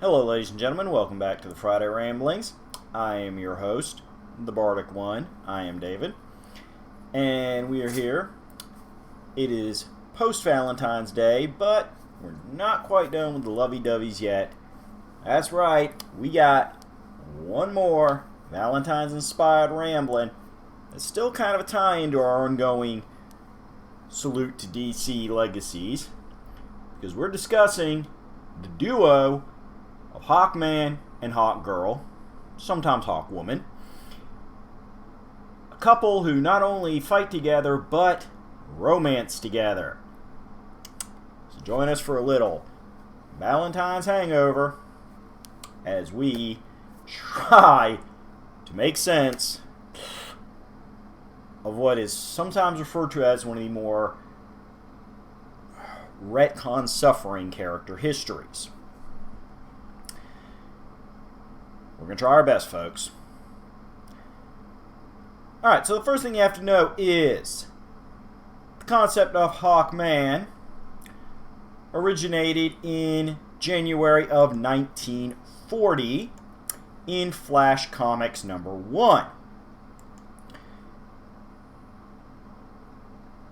Hello ladies and gentlemen, welcome back to the Friday Ramblings. I am your host, the Bardic one. I am David. And we are here. It is post-Valentine's Day, but we're not quite done with the lovey-doveys yet. That's right, we got one more Valentine's-inspired rambling. It's still kind of a tie into our ongoing salute to DC legacies, because we're discussing the duo of Hawkman and Hawkgirl, sometimes Hawkwoman. A couple who not only fight together, but romance together. So join us for a little Valentine's hangover as we try to make sense of what is sometimes referred to as one of the more retcon suffering character histories. We're going to try our best, folks. Alright, so the first thing you have to know is the concept of Hawkman originated in January of 1940 in Flash Comics #1.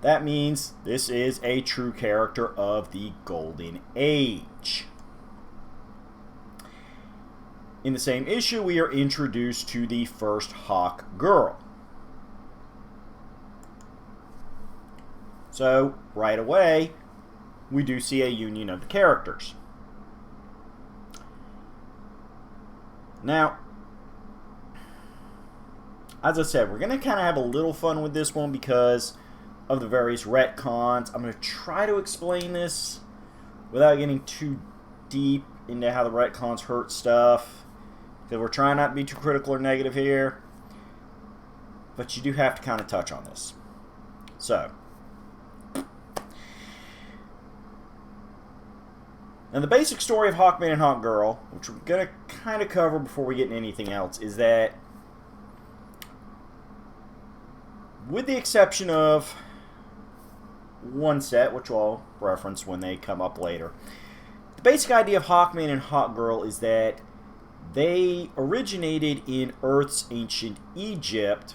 That means this is a true character of the Golden Age. In the same issue, we are introduced to the first Hawkgirl. So, right away, we do see a union of the characters. Now, as I said, we're going to kind of have a little fun with this one because of the various retcons. I'm going to try to explain this without getting too deep into how the retcons hurt stuff. We're trying not to be too critical or negative here, but you do have to kind of touch on this. So, now the basic story of Hawkman and Hawkgirl, which we're going to kind of cover before we get into anything else, is that, with the exception of one set, which I'll reference when they come up later, the basic idea of Hawkman and Hawkgirl is that they originated in Earth's ancient Egypt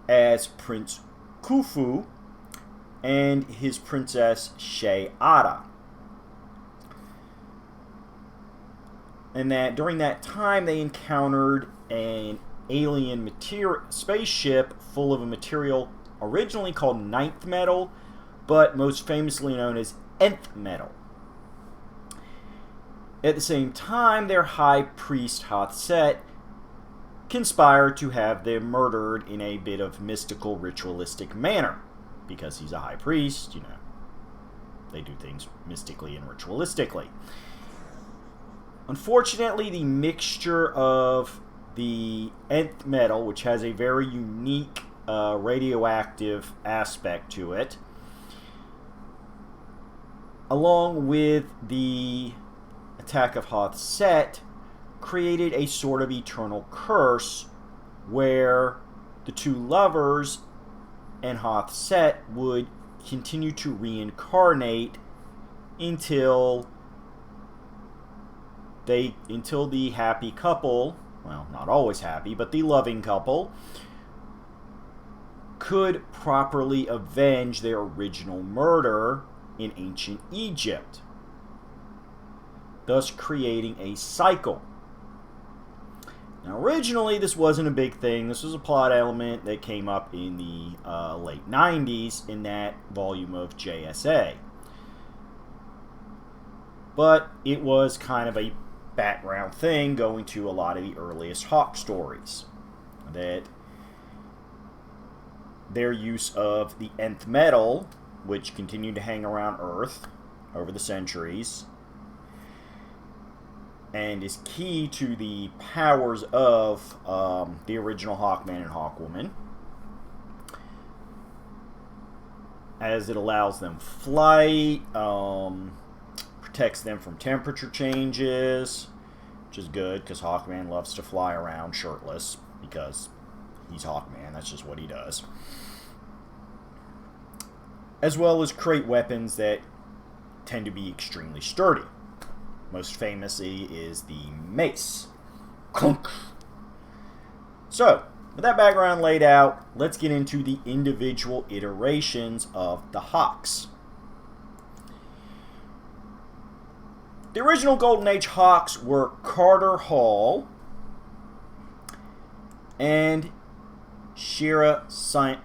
as Prince Khufu and his princess She'ara. And that during that time they encountered an alien spaceship full of a material originally called ninth metal, but most famously known as nth metal. At the same time, their high priest Hathset conspired to have them murdered in a bit of mystical, ritualistic manner. Because he's a high priest, you know, they do things mystically and ritualistically. Unfortunately, the mixture of the nth metal, which has a very unique radioactive aspect to it, along with the attack of Hathset, created a sort of eternal curse where the two lovers and Hathset would continue to reincarnate until the happy couple, well, not always happy, but the loving couple, could properly avenge their original murder in ancient Egypt, thus creating a cycle. Now, originally, this wasn't a big thing. This was a plot element that came up in the late 90s in that volume of JSA. But it was kind of a background thing going to a lot of the earliest Hawk stories. That their use of the nth metal, which continued to hang around Earth over the centuries, and is key to the powers of the original Hawkman and Hawkwoman, as it allows them flight, protects them from temperature changes, which is good because Hawkman loves to fly around shirtless because he's Hawkman, that's just what he does. As well as create weapons that tend to be extremely sturdy. most famously is the mace. So, with that background laid out, let's get into the individual iterations of the Hawks. The original Golden Age Hawks were Carter Hall and Shira Sanders,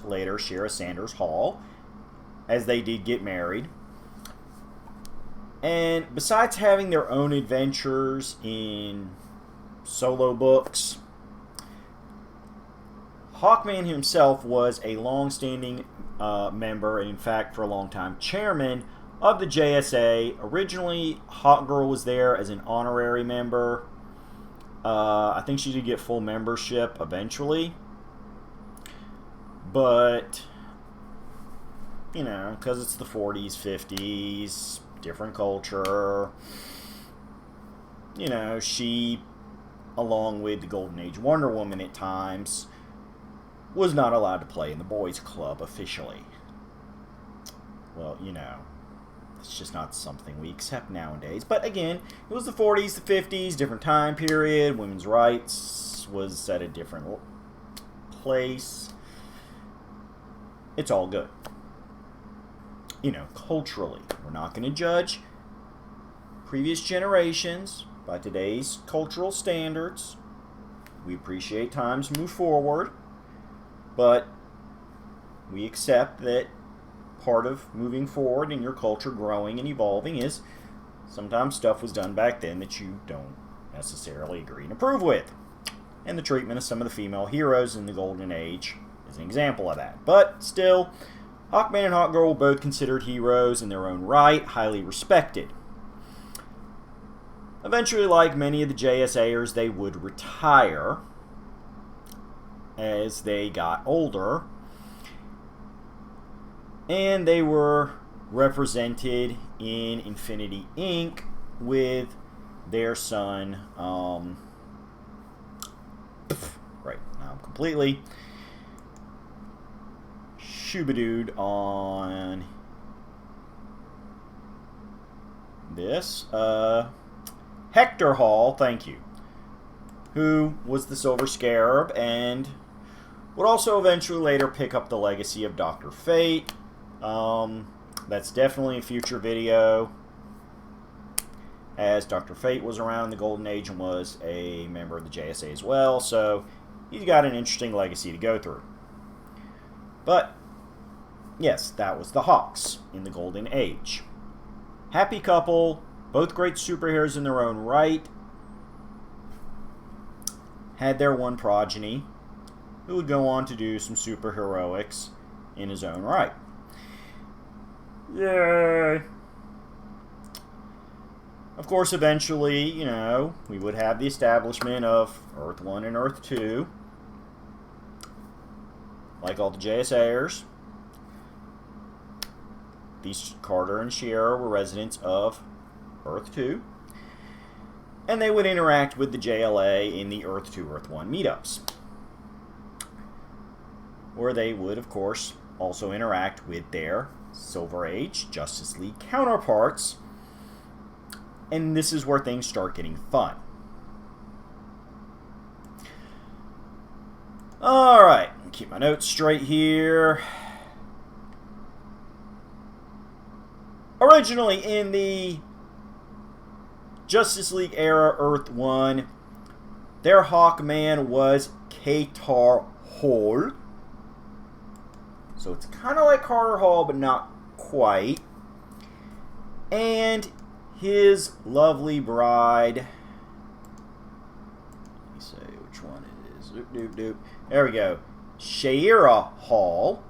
later Shira Sanders Hall, as they did get married. And besides having their own adventures in solo books, Hawkman himself was a long-standing member, and in fact for a long time chairman of the JSA. Originally, Hawkgirl was there as an honorary member. I think she did get full membership eventually. But, you know, because it's the 40s, 50s, different culture, you know, she, along with the Golden Age Wonder Woman at times, was not allowed to play in the boys' club officially. Well, you know, it's just not something we accept nowadays. But again, it was the 40s, the 50s, different time period. Women's rights was at a different place. It's all good. You know, culturally, we're not going to judge previous generations by today's cultural standards. We appreciate times move forward, but we accept that part of moving forward and your culture growing and evolving is sometimes stuff was done back then that you don't necessarily agree and approve with. And the treatment of some of the female heroes in the Golden Age is an example of that. But still, Hawkman and Hawkgirl were both considered heroes in their own right, highly respected. Eventually, like many of the JSAers, they would retire as they got older. And they were represented in Infinity Inc. with their son, right, now I'm completely shubadooed on this. Hector Hall, thank you, who was the Silver Scarab and would also eventually later pick up the legacy of Dr. Fate. That's definitely a future video, as Dr. Fate was around in the Golden Age and was a member of the JSA as well, so he's got an interesting legacy to go through. But yes, that was the Hawks in the Golden Age. Happy couple, both great superheroes in their own right. Had their one progeny, who would go on to do some superheroics in his own right. Yay! Of course, eventually, you know, we would have the establishment of Earth 1 and Earth 2. Like all the JSAers. These Carter and Shira were residents of Earth 2. And they would interact with the JLA in the Earth 2, Earth 1 meetups. Where they would, of course, also interact with their Silver Age Justice League counterparts. And this is where things start getting fun. Alright, keep my notes straight here. Originally in the Justice League era Earth 1, their Hawkman was Katar Hall. So it's kind of like Carter Hall, but not quite. And his lovely bride, let me say which one it is. Doop, doop, doop. There we go. Shira Hall.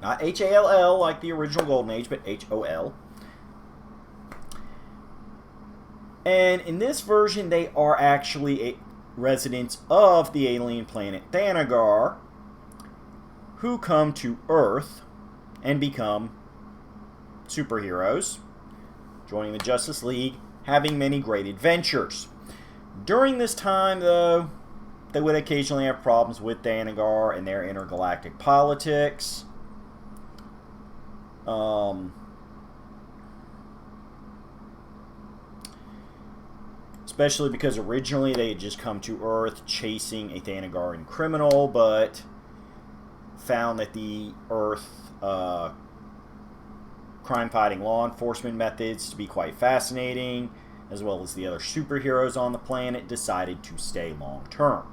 Not H-A-L-L like the original Golden Age, but H-O-L. And in this version, they are actually residents of the alien planet Thanagar, who come to Earth and become superheroes, joining the Justice League, having many great adventures. During this time, though, they would occasionally have problems with Thanagar and their intergalactic politics. Especially because originally they had just come to Earth chasing a Thanagarian criminal, but found that the Earth crime-fighting law enforcement methods to be quite fascinating, as well as the other superheroes on the planet, decided to stay long-term.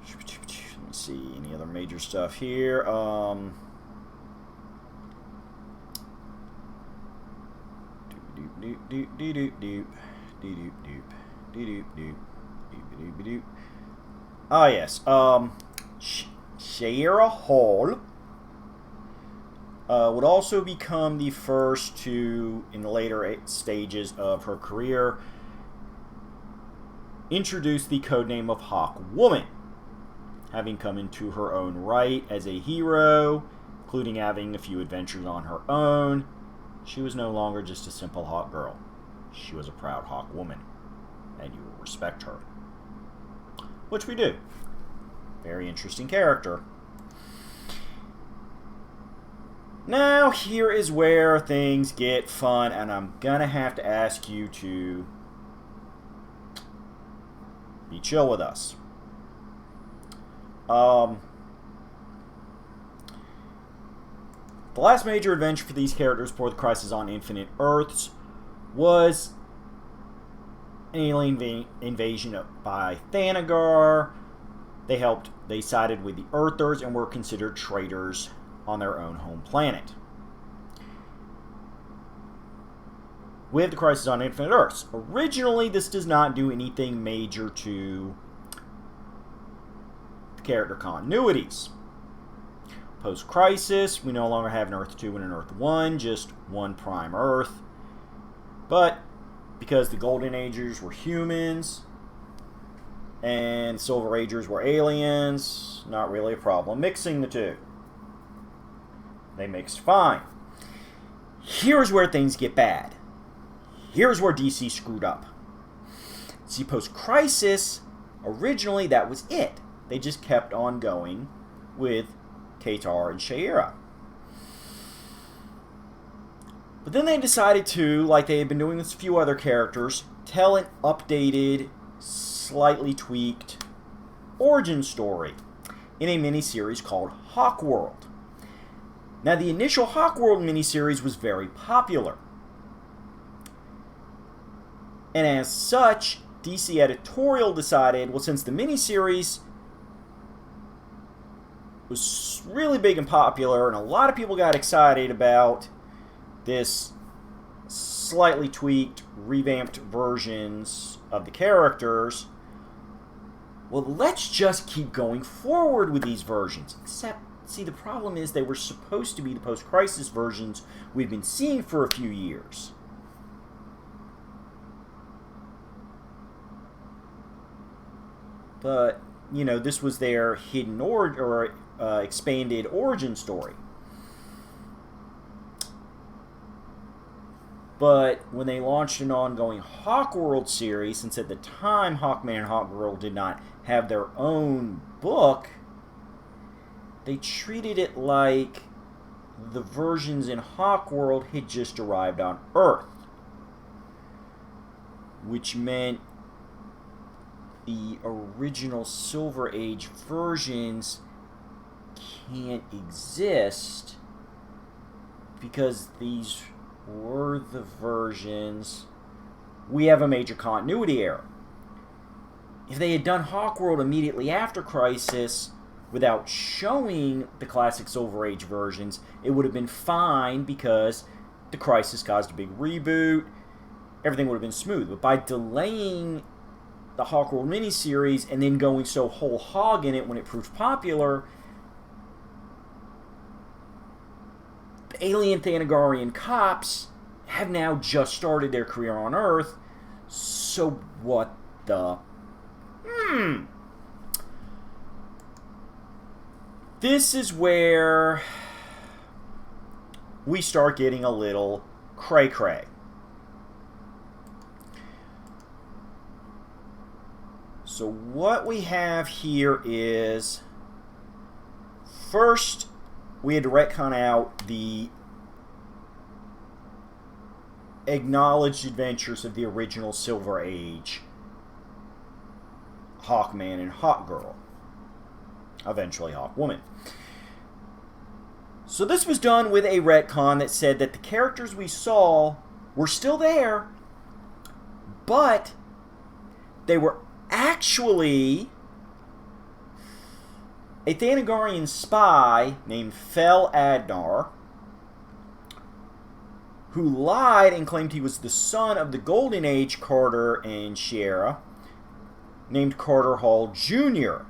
Let me see, any other major stuff here? Ah, yes. Shayera Hall would also become the first to, in the later stages of her career, introduce the codename of Hawkwoman, having come into her own right as a hero, including having a few adventures on her own. She was no longer just a simple Hawk girl. She was a proud Hawk woman, and you will respect her. Which we do. Very interesting character. Now, here is where things get fun, and I'm gonna have to ask you to be chill with us. The last major adventure for these characters before the Crisis on Infinite Earths was an alien invasion by Thanagar. They sided with the Earthers and were considered traitors on their own home planet. We have the Crisis on Infinite Earths. Originally, this does not do anything major to the character continuities. Post-Crisis, we no longer have an Earth 2 and an Earth 1, just one prime Earth. But because the Golden Agers were humans and Silver Agers were aliens, not really a problem mixing the two. They mixed fine. Here's where things get bad. Here's where DC screwed up. See, post-Crisis, originally that was it. They just kept on going with Katar and Shayera. But then they decided to, like they had been doing with a few other characters, tell an updated, slightly tweaked origin story in a miniseries called Hawkworld. Now, the initial Hawkworld miniseries was very popular. And as such, DC Editorial decided, well, since the miniseries was really big and popular, and a lot of people got excited about this slightly tweaked, revamped versions of the characters, well, let's just keep going forward with these versions. Except, see, the problem is they were supposed to be the post-Crisis versions we've been seeing for a few years. But, you know, this was their hidden expanded origin story. But when they launched an ongoing Hawkworld series, since at the time Hawkman and Hawkgirl did not have their own book, they treated it like the versions in Hawkworld had just arrived on Earth. Which meant the original Silver Age versions can't exist because these were the versions. We have a major continuity error. If they had done Hawkworld immediately after Crisis without showing the classic Silver Age versions, it would have been fine because the Crisis caused a big reboot. Everything would have been smooth. But by delaying the Hawkworld miniseries and then going so whole hog in it when it proved popular, the alien Thanagarian cops have now just started their career on Earth. So what the... This is where we start getting a little cray-cray. So what we have here is, first, we had to retcon out the acknowledged adventures of the original Silver Age Hawkman and Hawkgirl. Eventually Hawkwoman. So this was done with a retcon that said that the characters we saw were still there, but they were actually a Thanagarian spy named Fel Adnar, who lied and claimed he was the son of the Golden Age Carter and Shiera, named Carter Hall Jr.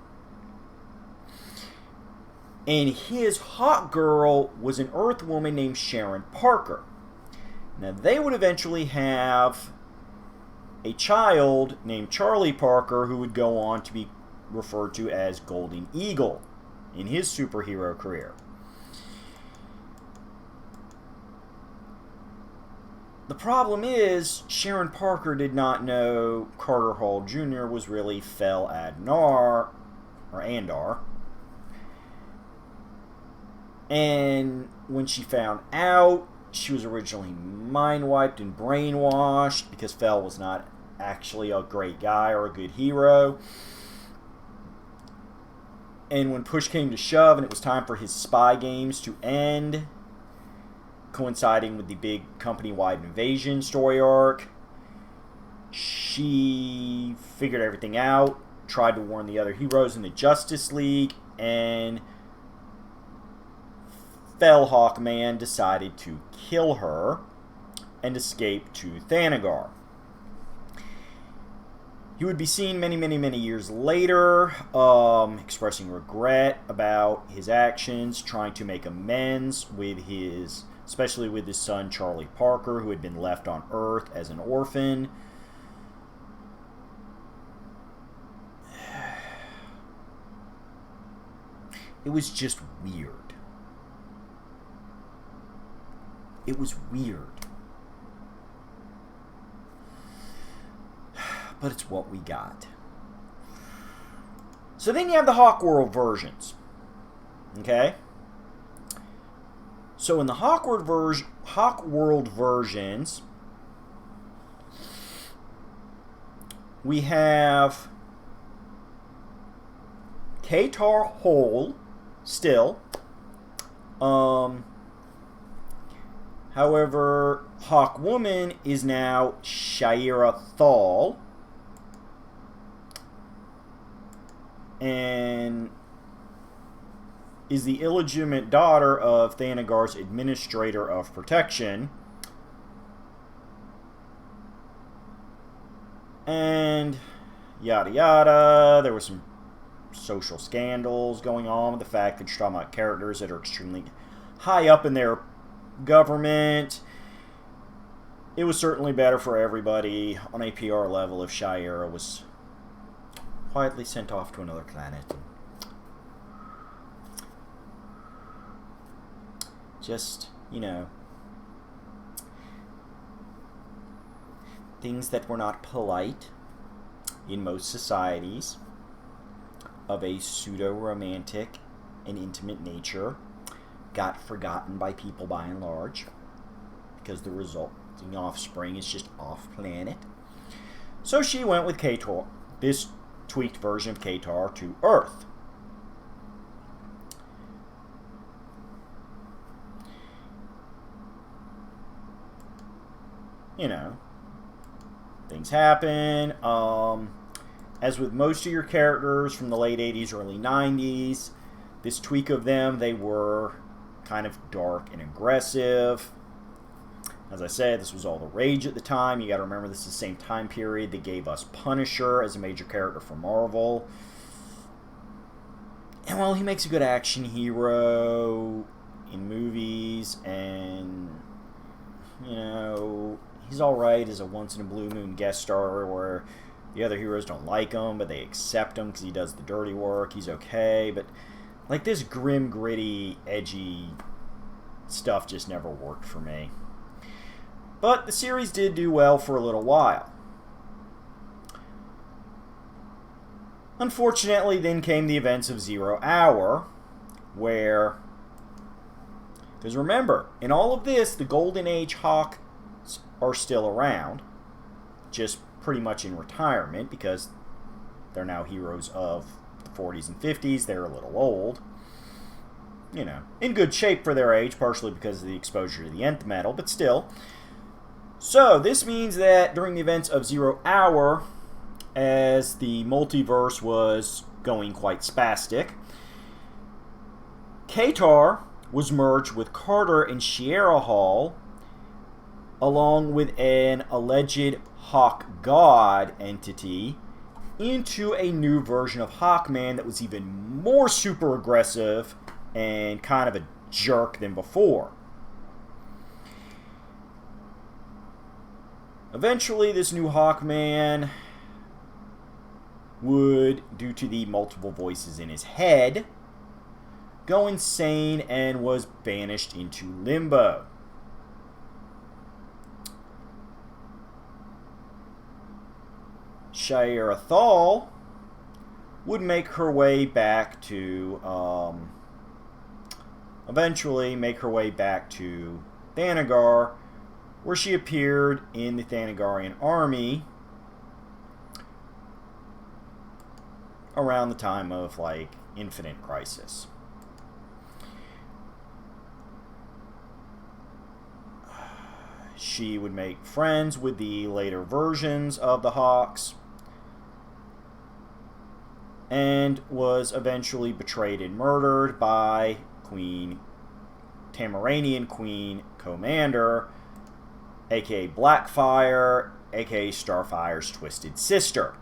And his Hawkgirl was an Earthwoman named Sharon Parker. Now, they would eventually have a child named Charlie Parker, who would go on to be referred to as Golden Eagle in his superhero career. The problem is, Sharon Parker did not know Carter Hall Jr. was really Fel Adnar, or Andar. And when she found out, she was originally mind-wiped and brainwashed because Fel was not actually a great guy or a good hero. And when push came to shove and it was time for his spy games to end, coinciding with the big company-wide invasion story arc, she figured everything out, tried to warn the other heroes in the Justice League, and Fel Hawkman decided to kill her and escape to Thanagar. He would be seen many years later, expressing regret about his actions, trying to make amends with especially with his son Charlie Parker, who had been left on Earth as an orphan. It was just weird. It was weird. But it's what we got. So then you have the Hawkworld versions. Okay? So in the Hawkworld versions, we have Katar Hol still. However, Hawkwoman is now Shiera Thal. And is the illegitimate daughter of Thanagar's Administrator of Protection. And yada yada. There were some social scandals going on with the fact that you're talking about characters that are extremely high up in their government. It was certainly better for everybody on a PR level if Shiera was quietly sent off to another planet. Just, things that were not polite in most societies of a pseudo-romantic and intimate nature got forgotten by people by and large because the resulting offspring is just off-planet. So she went with Katar, this tweaked version of Katar, to Earth. Things happen. As with most of your characters from the late 80s, early 90s, this tweak of them, they were kind of dark and aggressive. As I said, this was all the rage at the time. You got to remember, this is the same time period that gave us Punisher as a major character for Marvel. And while he makes a good action hero in movies, and he's alright as a once-in-a-blue-moon guest star where the other heroes don't like him, but they accept him because he does the dirty work. He's okay, but like this grim, gritty, edgy stuff just never worked for me. But the series did do well for a little while. Unfortunately, then came the events of Zero Hour, where, because remember, in all of this, the Golden Age Hawk are still around, just pretty much in retirement because they're now heroes of the 40s and 50s. They're a little old. You know, in good shape for their age, partially because of the exposure to the nth metal, but still. So, this means that during the events of Zero Hour, as the multiverse was going quite spastic, Katar was merged with Carter and Shiera Hall, along with an alleged Hawk God entity, into a new version of Hawkman that was even more super aggressive and kind of a jerk than before. Eventually, this new Hawkman would, due to the multiple voices in his head, go insane and was banished into limbo. Shiera Thal would make her way back to, eventually make her way back to Thanagar, where she appeared in the Thanagarian army around the time of, like, Infinite Crisis. She would make friends with the later versions of the Hawks, and was eventually betrayed and murdered by Tamaranian Queen Commander, aka Blackfire, aka Starfire's twisted sister.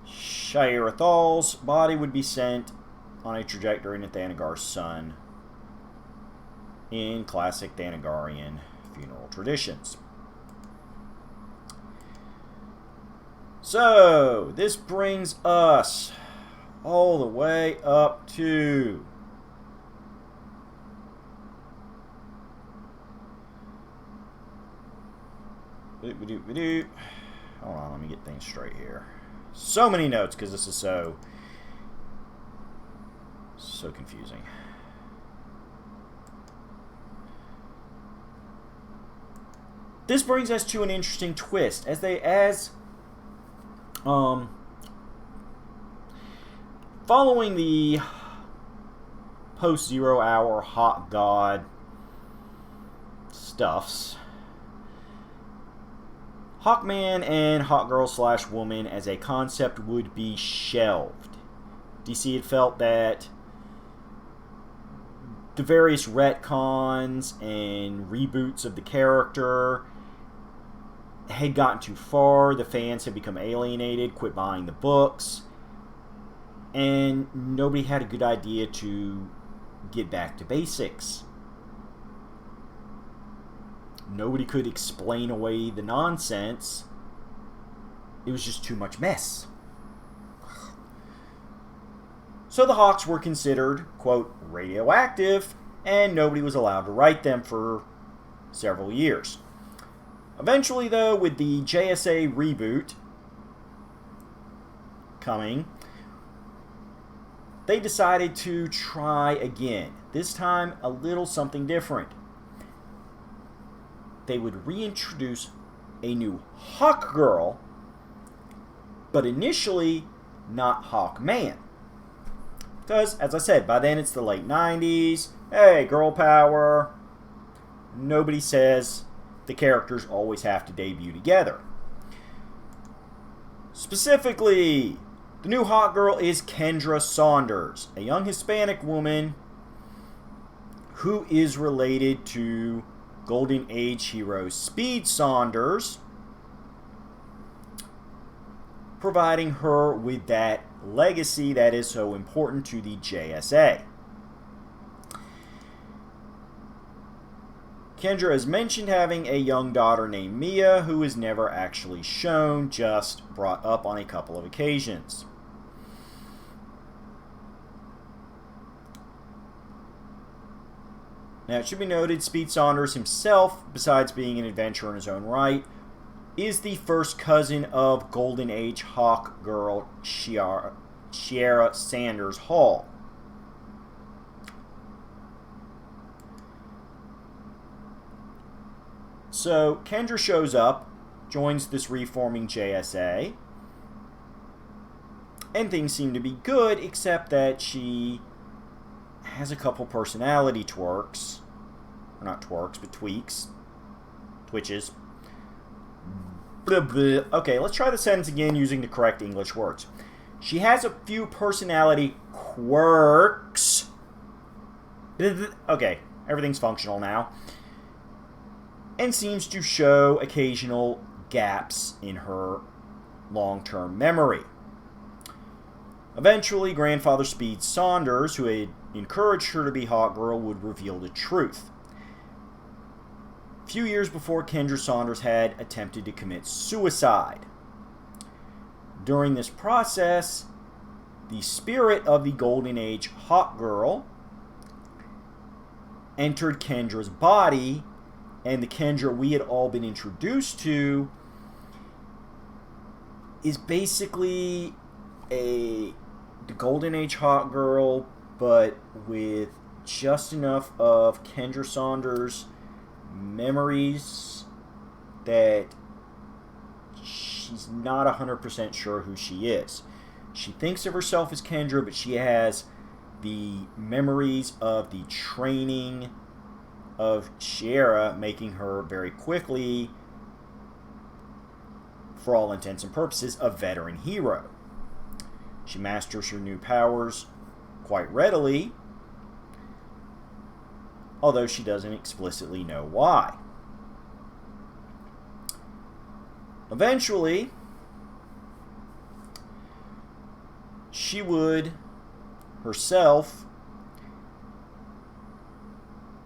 Shiera Thal's body would be sent on a trajectory to Thanagar's sun in classic Thanagarian funeral traditions. So, this brings us all the way up to hold on, let me get things straight here. So many notes because this is so confusing. This brings us to an interesting twist following the post-Zero Hour Hawk God stuffs, Hawkman and Hawkgirl/Woman as a concept would be shelved. DC had felt that the various retcons and reboots of the character had gotten too far. The fans had become alienated, quit buying the books, and nobody had a good idea to get back to basics. Nobody could explain away the nonsense. It was just too much mess. So the Hawks were considered, quote, radioactive, and nobody was allowed to write them for several years. Eventually, though, with the JSA reboot coming, they decided to try again. This time, a little something different. They would reintroduce a new Hawkgirl, but initially not Hawkman. Because, as I said, by then it's the late 90s. Hey, girl power. Nobody says the characters always have to debut together. Specifically, the new Hawkgirl is Kendra Saunders, a young Hispanic woman who is related to Golden Age hero Speed Saunders, providing her with that legacy that is so important to the JSA. Kendra is mentioned having a young daughter named Mia, who is never actually shown, just brought up on a couple of occasions. Now, it should be noted, Speed Saunders himself, besides being an adventurer in his own right, is the first cousin of Golden Age Hawk Girl Shiera Sanders Hall. So Kendra shows up, joins this reforming JSA, and things seem to be good, except that she has a couple personality twerks. Or not twerks, but tweaks. Twitches. Blah, blah. Okay, let's try the sentence again using the correct English words. She has a few personality quirks. Okay, everything's functional now. And seems to show occasional gaps in her long-term memory. Eventually, Grandfather Speed Saunders, who had encouraged her to be Hawkgirl, would reveal the truth. A few years before, Kendra Saunders had attempted to commit suicide. During this process, the spirit of the Golden Age Hawkgirl entered Kendra's body, and the Kendra we had all been introduced to is basically the Golden Age Hawkgirl, but with just enough of Kendra Saunders' memories that she's not 100% sure who she is. She thinks of herself as Kendra, but she has the memories of the training of Shiera, making her very quickly, for all intents and purposes, a veteran hero. She masters her new powers quite readily, although she doesn't explicitly know why. Eventually, she would herself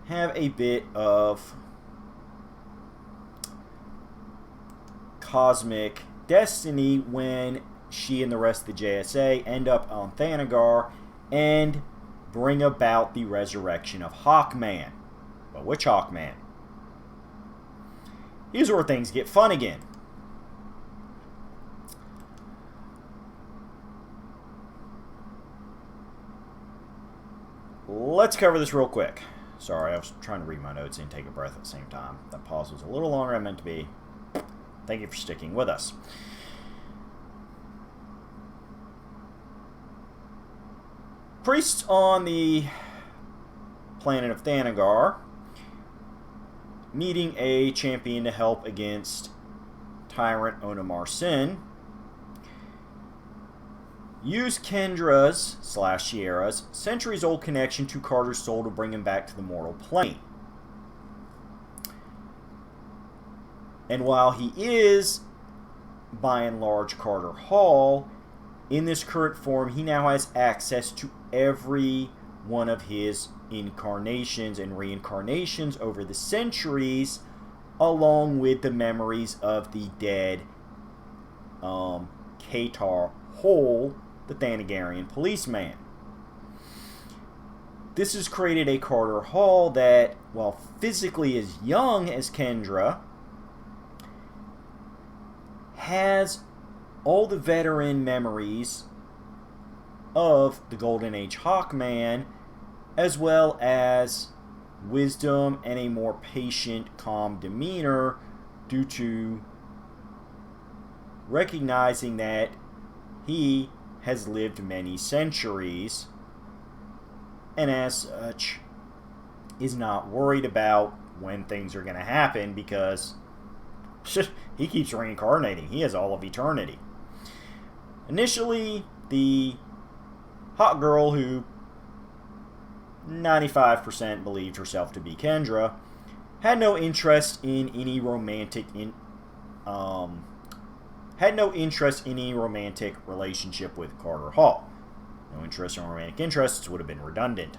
have a bit of cosmic destiny when she and the rest of the JSA end up on Thanagar and bring about the resurrection of Hawkman. But which Hawkman? Here's where things get fun again. Let's cover this real quick. Sorry, I was trying to read my notes and take a breath at the same time. That pause was a little longer than I meant to be. Thank you for sticking with us. Priests on the planet of Thanagar, meeting a champion to help against Tyrant Onamar Sin, use Kendra's / Shiera's centuries-old connection to Carter's soul to bring him back to the mortal plane. And while he is, by and large, Carter Hall, in this current form, he now has access to every one of his incarnations and reincarnations over the centuries, along with the memories of the dead Katar Hole, the Thanagarian policeman. This has created a Carter Hall that, while physically as young as Kendra, has all the veteran memories of the Golden Age Hawkman, as well as wisdom and a more patient, calm demeanor due to recognizing that he has lived many centuries and as such is not worried about when things are going to happen because he keeps reincarnating. He has all of eternity. Initially, the hot girl who 95% believed herself to be Kendra had no interest in any romantic relationship with Carter Hall. No interest in romantic interests would have been redundant.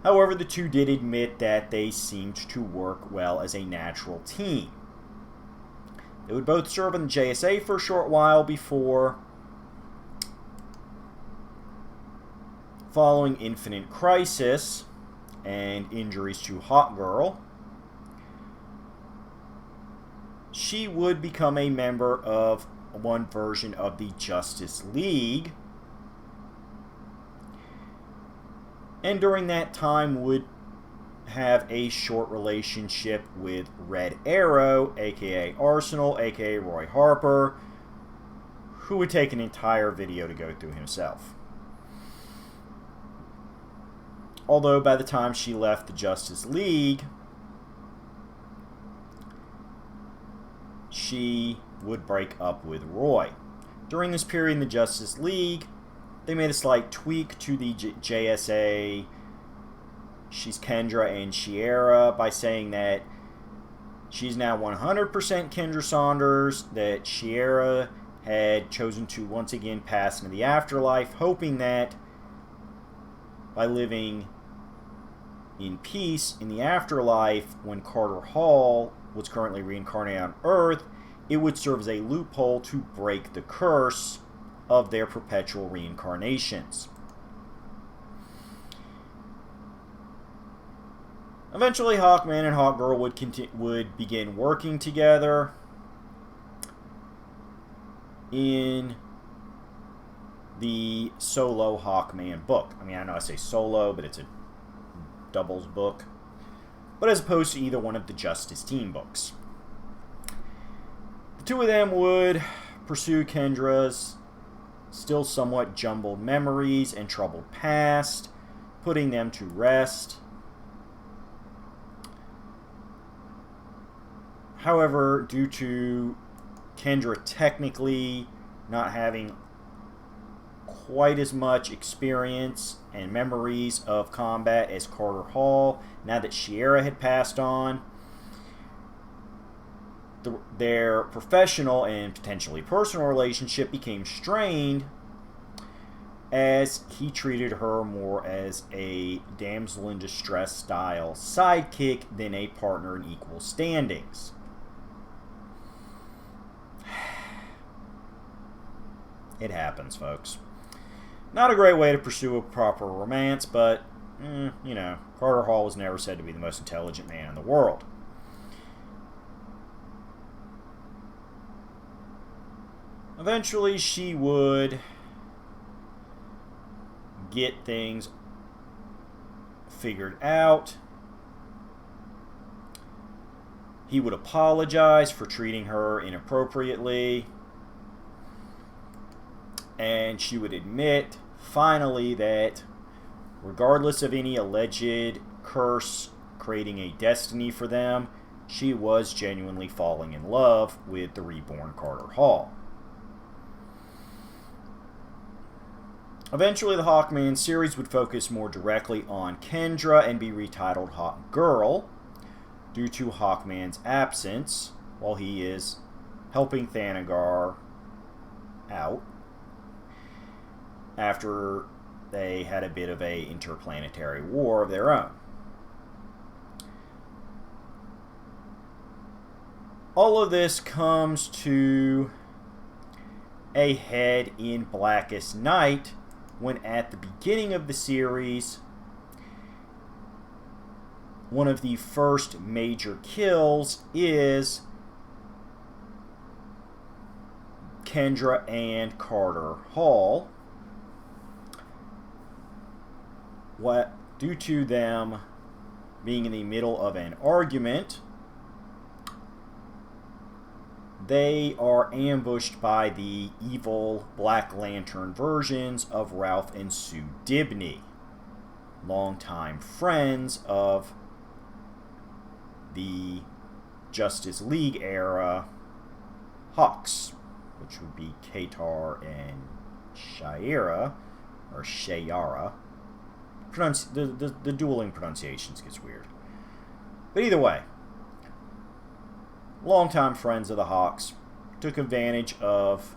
However, the two did admit that they seemed to work well as a natural team. They would both serve in the JSA for a short while before, following Infinite Crisis and injuries to Hawkgirl, she would become a member of one version of the Justice League, and during that time would have a short relationship with Red Arrow, aka Arsenal, aka Roy Harper, who would take an entire video to go through himself. Although by the time she left the Justice League, she would break up with Roy. During this period in the Justice League, they made a slight tweak to the JSA. She's Kendra and Shiera by saying that she's now 100% Kendra Saunders, that Shiera had chosen to once again pass into the afterlife, hoping that by living in peace in the afterlife, when Carter Hall was currently reincarnated on Earth, it would serve as a loophole to break the curse of their perpetual reincarnations. Eventually, Hawkman and Hawkgirl would begin working together in the solo Hawkman book. I mean, I know I say solo, but it's a doubles book. But as opposed to either one of the Justice Team books. The two of them would pursue Kendra's still somewhat jumbled memories and troubled past, putting them to rest. However, due to Kendra technically not having quite as much experience and memories of combat as Carter Hall, now that Shiera had passed on, their professional and potentially personal relationship became strained as he treated her more as a damsel in distress style sidekick than a partner in equal standings. It happens, folks. Not a great way to pursue a proper romance, but, you know, Carter Hall was never said to be the most intelligent man in the world. Eventually, she would get things figured out. He would apologize for treating her inappropriately. And she would admit, finally, that regardless of any alleged curse creating a destiny for them, she was genuinely falling in love with the reborn Carter Hall. Eventually, the Hawkman series would focus more directly on Kendra and be retitled Hawkgirl due to Hawkman's absence while he is helping Thanagar out after they had a bit of a interplanetary war of their own. All of this comes to a head in Blackest Night, when at the beginning of the series, one of the first major kills is Kendra and Carter Hall. Due to them being in the middle of an argument, they are ambushed by the evil Black Lantern versions of Ralph and Sue Dibney, longtime friends of the Justice League era Hawks, which would be Katar and Shiera, or Shayara. The dueling pronunciations gets weird. But either way, longtime friends of the Hawks took advantage of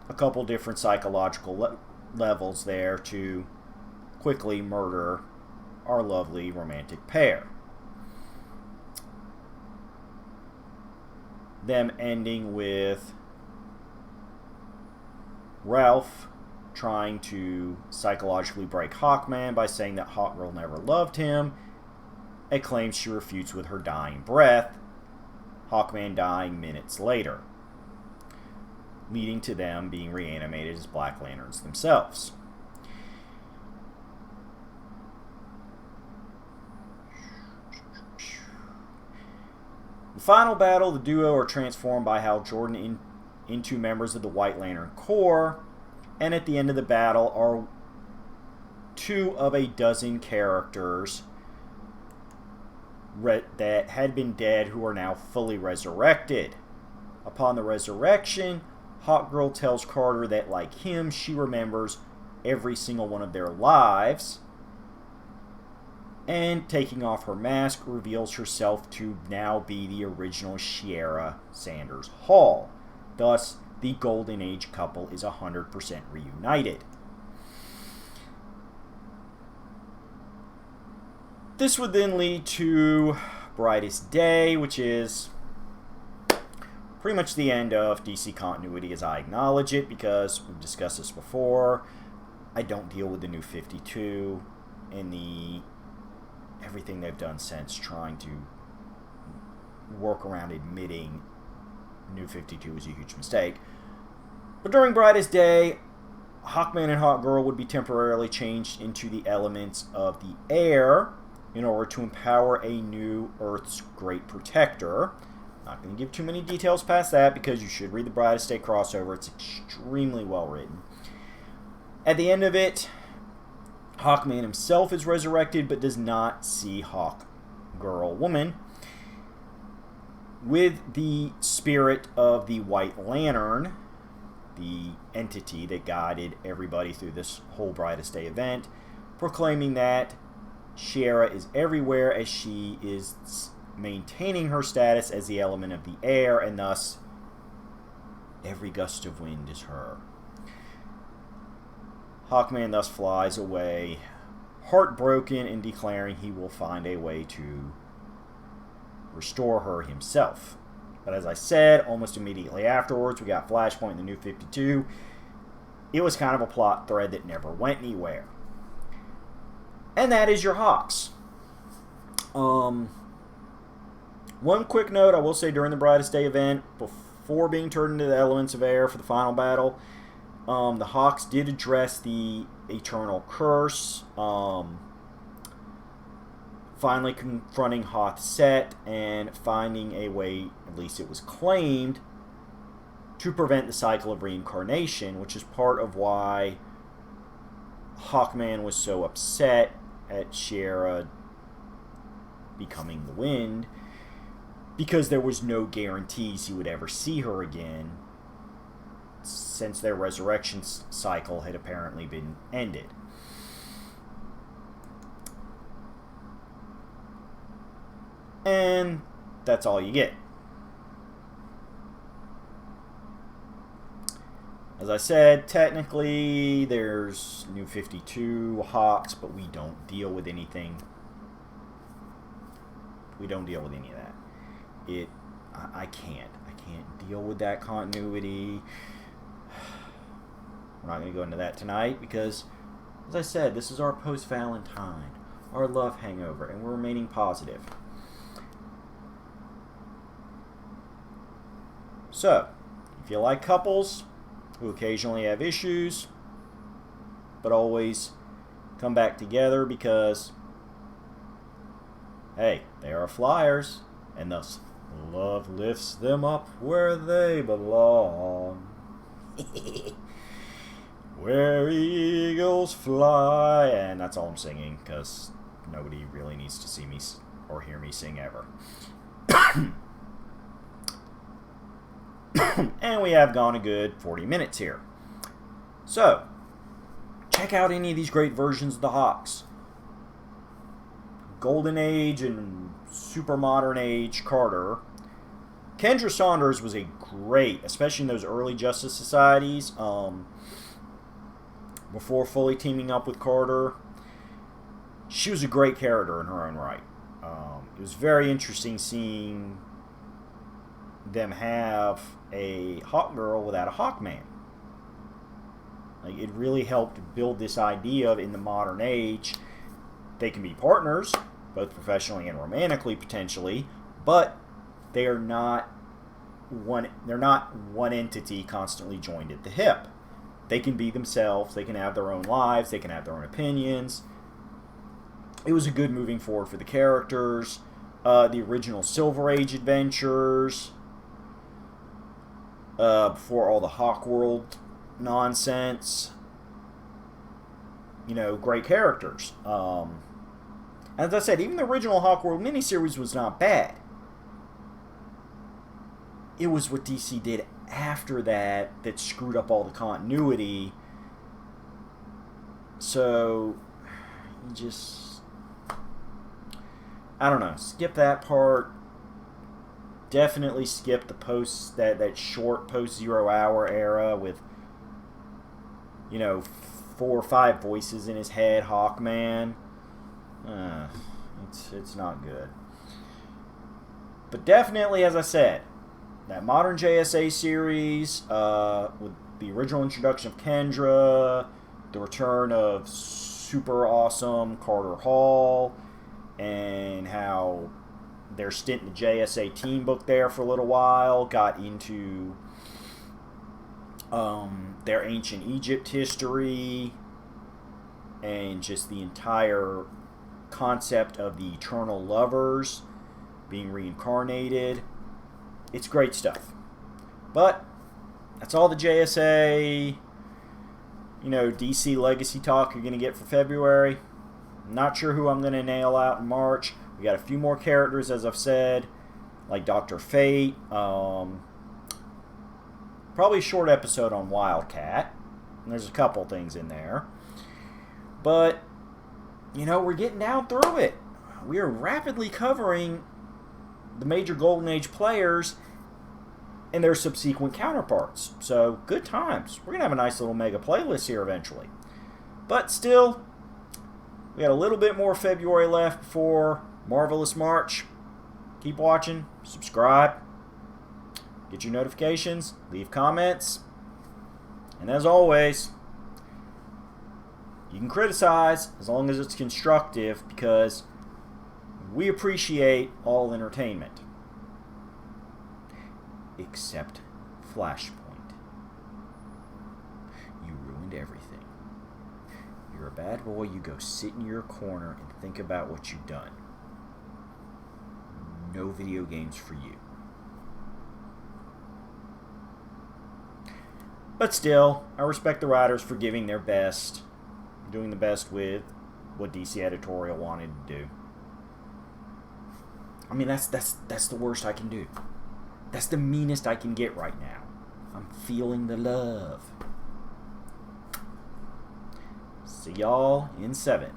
a couple different psychological levels there to quickly murder our lovely romantic pair. Them ending with Ralph trying to psychologically break Hawkman by saying that Hawkgirl never loved him, a claim she refutes with her dying breath, Hawkman dying minutes later, leading to them being reanimated as Black Lanterns themselves. final battle, the duo are transformed by Hal Jordan into members of the White Lantern Corps, and at the end of the battle are 2 of a dozen characters that had been dead who are now fully resurrected. Upon the resurrection, Hawkgirl tells Carter that, like him, she remembers every single one of their lives, and taking off her mask, reveals herself to now be the original Shiera Sanders Hall. Thus, the Golden Age couple is 100% reunited. This would then lead to Brightest Day, which is pretty much the end of DC continuity as I acknowledge it, because we've discussed this before. I don't deal with the New 52 and everything they've done since, trying to work around admitting New 52 was a huge mistake. But during Brightest Day, Hawkman and Hawkgirl would be temporarily changed into the elements of the air in order to empower a new Earth's Great Protector. Not going to give too many details past that, because you should read the Brightest Day crossover. It's extremely well written. At the end of it, Hawkman himself is resurrected, but does not see Hawkgirl woman. With the spirit of the White Lantern, the entity that guided everybody through this whole Brightest Day event, proclaiming that Shiera is everywhere, as she is maintaining her status as the element of the air, and thus every gust of wind is her. Hawkman thus flies away, heartbroken, and declaring he will find a way to restore her himself. But as I said, almost immediately afterwards, we got Flashpoint in the New 52. It was kind of a plot thread that never went anywhere. And that is your Hawks. One quick note I will say during the Brightest Day event, before being turned into the elements of air for the final battle, the Hawks did address the Eternal Curse, finally confronting Hoth Set and finding a way, at least it was claimed, to prevent the cycle of reincarnation, which is part of why Hawkman was so upset at Shiera becoming the Wind, because there was no guarantees he would ever see her again, since their resurrection cycle had apparently been ended. And that's all you get. As I said, technically there's New 52 Hawks, but we don't deal with anything. We don't deal with any of that. I can't deal with that continuity. We're not going to go into that tonight because, as I said, this is our post-Valentine, our love hangover, and we're remaining positive. So, if you like couples who occasionally have issues, but always come back together because, hey, they are flyers, and thus love lifts them up where they belong. Where eagles fly. And that's all I'm singing, because nobody really needs to see me or hear me sing ever. And we have gone a good 40 minutes here. So, check out any of these great versions of the Hawks. Golden Age and Super Modern Age Carter. Kendra Saunders was a great, especially in those early Justice Societies, before fully teaming up with Carter. She was a great character in her own right. It was very interesting seeing them have a Hawkgirl without a Hawkman. Like, it really helped build this idea of, in the modern age, they can be partners, both professionally and romantically potentially, but they are not one. They're not one entity constantly joined at the hip. They can be themselves. They can have their own lives. They can have their own opinions. It was a good moving forward for the characters. the original Silver Age adventures, before all the Hawk World nonsense. You know, great characters. As I said, even the original Hawk World miniseries was not bad. It was what DC did after that that screwed up all the continuity. So, you just... I don't know. Skip that part. Definitely skip the post, that short post-Zero Hour era with, you know, 4 or 5 voices in his head, Hawkman. It's not good. But definitely, as I said, that modern JSA series, with the original introduction of Kendra, the return of super awesome Carter Hall, and how their stint in the JSA team book there for a little while got into their ancient Egypt history, and just the entire concept of the eternal lovers being reincarnated. It's great stuff. But that's all the JSA, you know, DC Legacy talk you're going to get for February. I'm not sure who I'm going to nail out in March. We got a few more characters, as I've said, like Dr. Fate. Probably a short episode on Wildcat. And there's a couple things in there. But, you know, we're getting down through it. We are rapidly covering the major Golden Age players and their subsequent counterparts. So, good times. We're going to have a nice little mega playlist here eventually. But still, we got a little bit more February left before Marvelous March. Keep watching. Subscribe. Get your notifications. Leave comments. And as always, you can criticize as long as it's constructive, because we appreciate all entertainment. Except Flashpoint. You ruined everything. You're a bad boy, you go sit in your corner and think about what you've done. No video games for you. But still, I respect the writers for giving their best, doing the best with what DC editorial wanted to do. I mean, that's the worst I can do. That's the meanest I can get right now. I'm feeling the love. See y'all in 7.